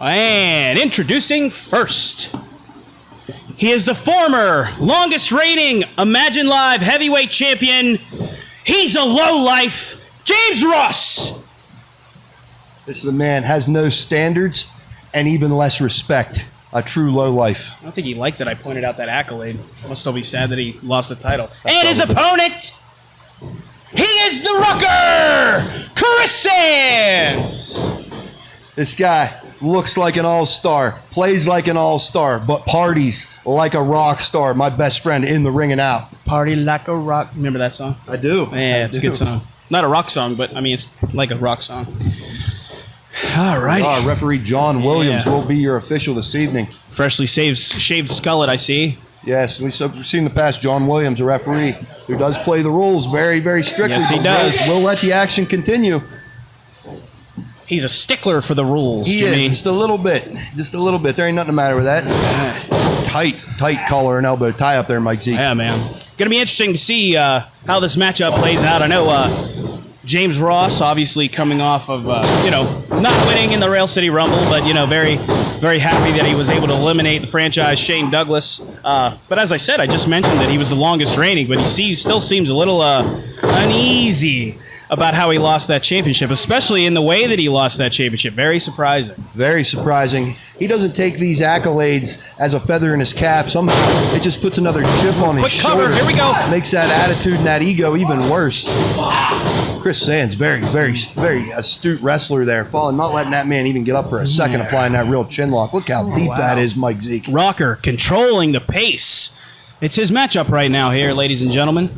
And introducing first, he is the former longest reigning Imagine Live heavyweight champion. He's a lowlife, James Ross. This is a man has no standards and even less respect. A true lowlife. I don't think he liked that I pointed out that accolade. Must still be sad that he lost the title. And his opponent, he is the Rucker, Kriss. This guy looks like an all-star, plays like an all-star, but parties like a rock star. My best friend in the ring and out. Party like a rock. Remember that song? I do. Yeah, it's a good song. Not a rock song, but I mean, it's like a rock song. All right. Referee John Williams will be your official this evening. Freshly shaved skullet, I see. Yes, we've seen in the past John Williams, a referee who does play the rules very, very strictly. Yes, he does. We'll let the action continue. He's a stickler for the rules. He is, just a little bit. Just a little bit. There ain't nothing the matter with that. Tight collar and elbow tie up there, Mike Zeke. Yeah, man. Going to be interesting to see how this matchup plays out. I know James Ross, obviously coming off of, not winning in the Rail City Rumble, but, very, very happy that he was able to eliminate the franchise Shane Douglas. But as I said, I just mentioned that he was the longest reigning, but he still seems a little uneasy about how he lost that championship, especially in the way that he lost that championship. Very surprising. Very surprising. He doesn't take these accolades as a feather in his cap. Somehow it just puts another chip on his shoulder. Here we go. Makes that attitude and that ego even worse. Kriss Sands, very, very, very astute wrestler there. Not letting that man even get up for a second, applying that real chin lock. Look how deep that is, Mike Zeke. Rocker controlling the pace. It's his matchup right now here, ladies and gentlemen.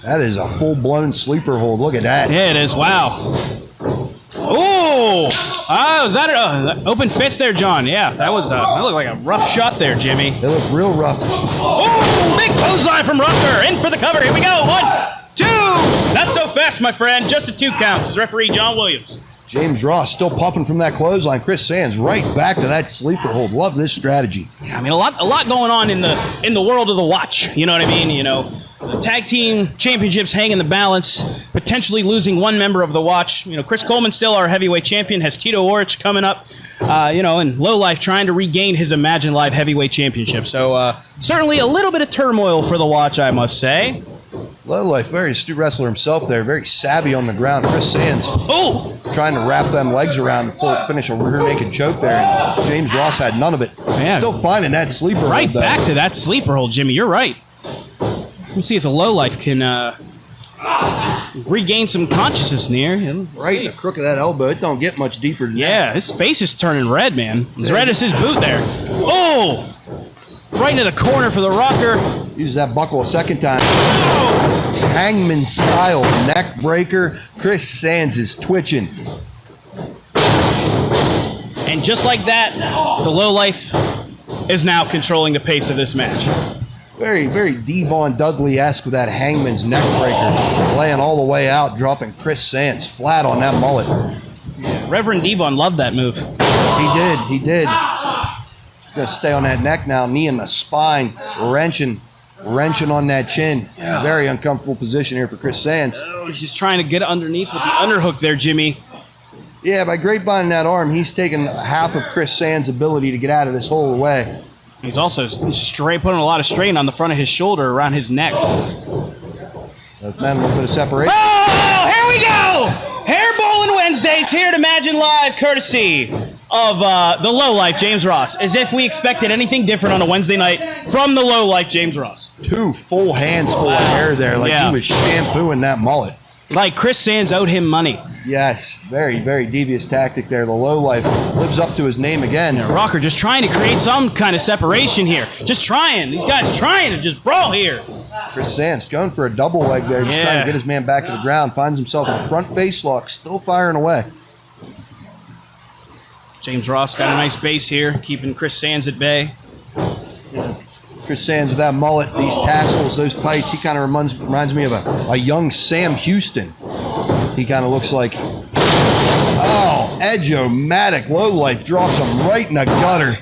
That is a full-blown sleeper hold. Look at that. Yeah, it is. Wow. Oh! Is that an open fist there, John? Yeah, that looked like a rough shot there, Jimmy. It looked real rough. Oh! Big clothesline from Rucker. In for the cover. Here we go. 1, 2. Not so fast, my friend. Just a 2 counts. As referee John Williams. James Ross still puffing from that clothesline. Kriss Sands right back to that sleeper hold. Love this strategy. Yeah, I mean, a lot going on in the world of the watch. You know what I mean? The tag team championships hang in the balance, potentially losing one member of the watch. Chris Coleman still our heavyweight champion, has Tito Orich coming up, and Low Life trying to regain his Imagine Live heavyweight championship. So certainly a little bit of turmoil for the watch, I must say. Low Life, very astute wrestler himself there, very savvy on the ground. Kriss Sands trying to wrap them legs around to finish a rear naked choke there. And James Ross had none of it. Man. Still finding that sleeper hold. Right back to that sleeper hold, Jimmy. You're right. Let's see if the Low Life can regain some consciousness near him. Right in the crook of that elbow. It don't get much deeper than that. Yeah, his face is turning red, man. As red as his boot there. Oh! Right into the corner for the Rocker. Uses that buckle a second time. Oh! Hangman style neck breaker. Kriss Sands is twitching. And just like that, the Low Life is now controlling the pace of this match. Very, very Devon Dudley-esque with that Hangman's neck breaker. Laying all the way out, dropping Kriss Sands flat on that mullet. Yeah, Reverend Devon loved that move. He did. He's going to stay on that neck now, knee in the spine, wrenching on that chin. Yeah. Very uncomfortable position here for Kriss Sands. Oh, he's just trying to get underneath with the underhook there, Jimmy. Yeah, by grapevining that arm, he's taken half of Kriss Sands' ability to get out of this whole way. He's also putting a lot of strain on the front of his shoulder, around his neck. That's been a little bit of separation. Oh, here we go! Hair Bowling Wednesdays here at Imagine Live, courtesy of the Low Life, James Ross. As if we expected anything different on a Wednesday night from the Low Life, James Ross. 2 full hands full of hair there, like he was shampooing that mullet. Like Kriss Sands owed him money. Yes, very, very devious tactic there. The Low Life lives up to his name again. Yeah, Rocker just trying to create some kind of separation here. Just trying. These guys trying to just brawl here. Kriss Sands going for a double leg there, just trying to get his man back to the ground. Finds himself in a front face lock, still firing away. James Ross got a nice base here, keeping Kriss Sands at bay. Kriss Sands with that mullet, these tassels, those tights, he kind of reminds me of a young Sam Houston. He kind of looks like, Edge-o-matic. Low Life drops him right in the gutter.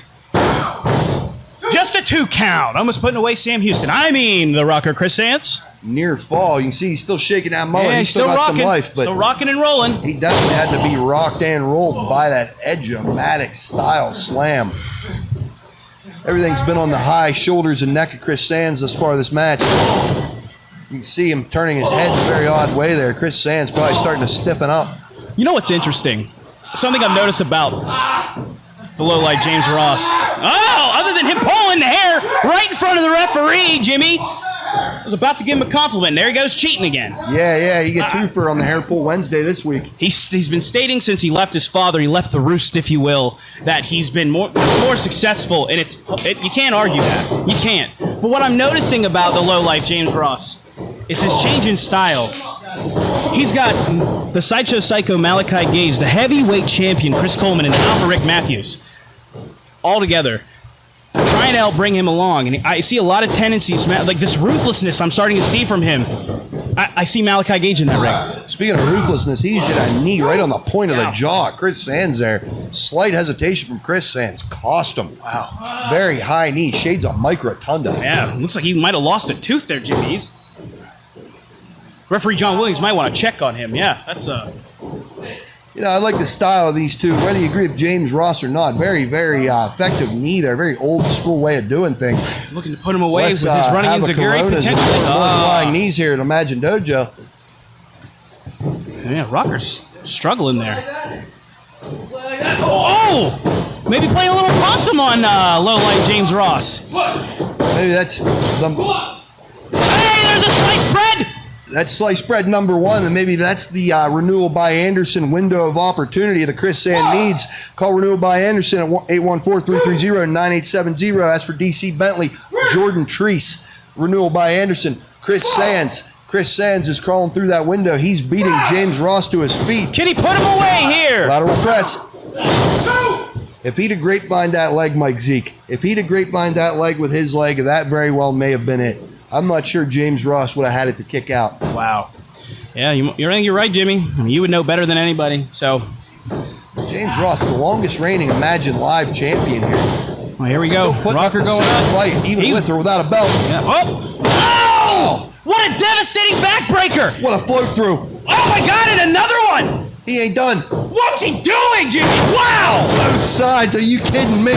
Just a 2 count. Almost putting away Sam Houston. I mean the Rocker, Kriss Sands. near fall. You can see he's still shaking that mullet. Yeah, He's still got rocking. some life, but Still rocking and rolling. he definitely had to be rocked and rolled by that Edge-O-Matic style slam. Everything's been on the high shoulders and neck of Kriss Sands thus far this match. You can see him turning his head in a very odd way there. Kriss Sands probably starting to stiffen up. You know what's interesting? Something I've noticed about the lowlight James Ross. Oh, other than him pulling the hair right in front of the referee, Jimmy. I was about to give him a compliment. There he goes, cheating again. Yeah, you get two for on the hair pull Wednesday this week. He's been stating since he left his father, he left the roost, if you will, that he's been more successful, and you can't argue that. You can't. But what I'm noticing about the lowlife James Ross is his change in style. He's got the Sideshow Psycho Malachi Gage, the heavyweight champion Chris Coleman, and Alpha Rick Matthews all together, trying to help bring him along. And I see a lot of tendencies, like this ruthlessness I'm starting to see from him. I see Malachi Gage in that ring. Speaking of ruthlessness, he's hit a knee right on the point of the jaw. Kriss Sands there. Slight hesitation from Kriss Sands. Cost him. Wow. Very high knee. Shades of Mike Rotunda. Yeah, looks like he might have lost a tooth there, Jimmy's. Referee John Williams might want to check on him. Yeah, that's You know, I like the style of these two, whether you agree with James Ross or not. Very, very effective knee there. Very old school way of doing things. looking to put him away Let's, with his running in Zaguri Coronas and potentially. more flying knees here at Imagine Dojo. Yeah, Rocker's struggling there. Oh! Maybe playing a little possum on lowlight James Ross. Maybe that's the... Hey, there's a sliced bread! That's sliced bread number one, and maybe that's the renewal by Anderson window of opportunity that Kriss Sands needs. Call renewal by Anderson at 814-330-9870. As for DC Bentley, Jordan Treese, renewal by Anderson, Kriss Sands. Kriss Sands is crawling through that window. He's beating James Ross to his feet. Can he put him away here? Lateral press. If he'd have grapevine that leg, Mike Zeke, if he'd have grapevine that leg with his leg, that very well may have been it. I'm not sure James Ross would have had it to kick out. Wow. Yeah, you're right, Jimmy. I mean, you would know better than anybody. So, James Ross, the longest reigning Imagine Live champion here. well, here we go. Rocker going up. Fight, even with or without a belt. Yeah. Oh! What a devastating backbreaker! What a float through. Oh my God! And another one! He ain't done. What's he doing, Jimmy? Wow! Both sides. Are you kidding me?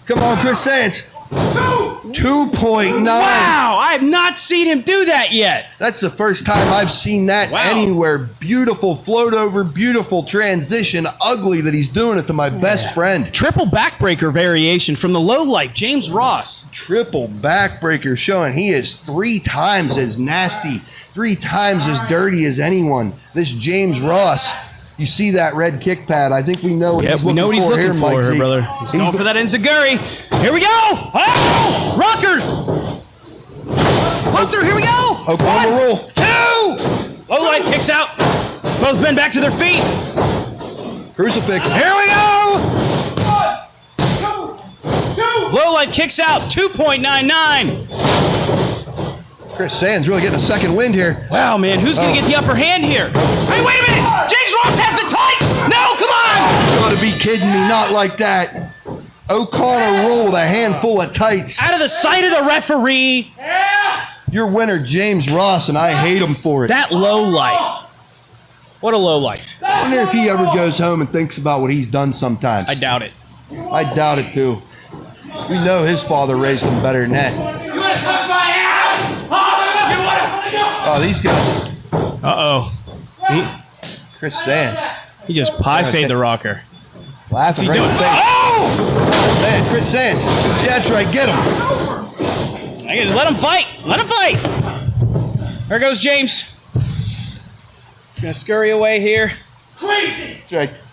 Come on, Kriss Sands. 2.9. Wow! I have not seen him do that yet. That's the first time I've seen that anywhere. Beautiful float over, beautiful transition. Ugly that he's doing it to my best friend. Triple backbreaker variation from the lowlife James Ross. Triple backbreaker showing he is 3 times as nasty, 3 times as dirty as anyone. This James Ross. You see that red kick pad. I think we know what he's looking for here, Mike Zeke. brother. He's going for that enziguri. Here we go. Oh! Rocker. Float through. Here we go. Oklahoma roll. 2. Lowlight kicks out. Both men back to their feet. Crucifix. Here we go. 2. Lowlight kicks out. 2.99. Kriss Sands really getting a second wind here. Wow, man. Who's going to get the upper hand here? Hey, wait a minute. James Ross has the tights. No, come on. You gotta be kidding me. Not like that. O'Connor roll with a handful of tights. Out of the sight of the referee. Your winner, James Ross, and I hate him for it. That low life. What a low life. I wonder if he ever goes home and thinks about what he's done sometimes. I doubt it. I doubt it, too. We know his father raised him better than that. You want to touch my ass? Oh, these guys. Uh-oh. Kriss Sands. He just pie-fade the Rocker. Laughing What's he right in doing? the face. Oh! Man, Kriss Sands. Yeah, that's right. Get him. I can just let him fight. Let him fight. There goes James. Gonna scurry away here. Crazy! That's right.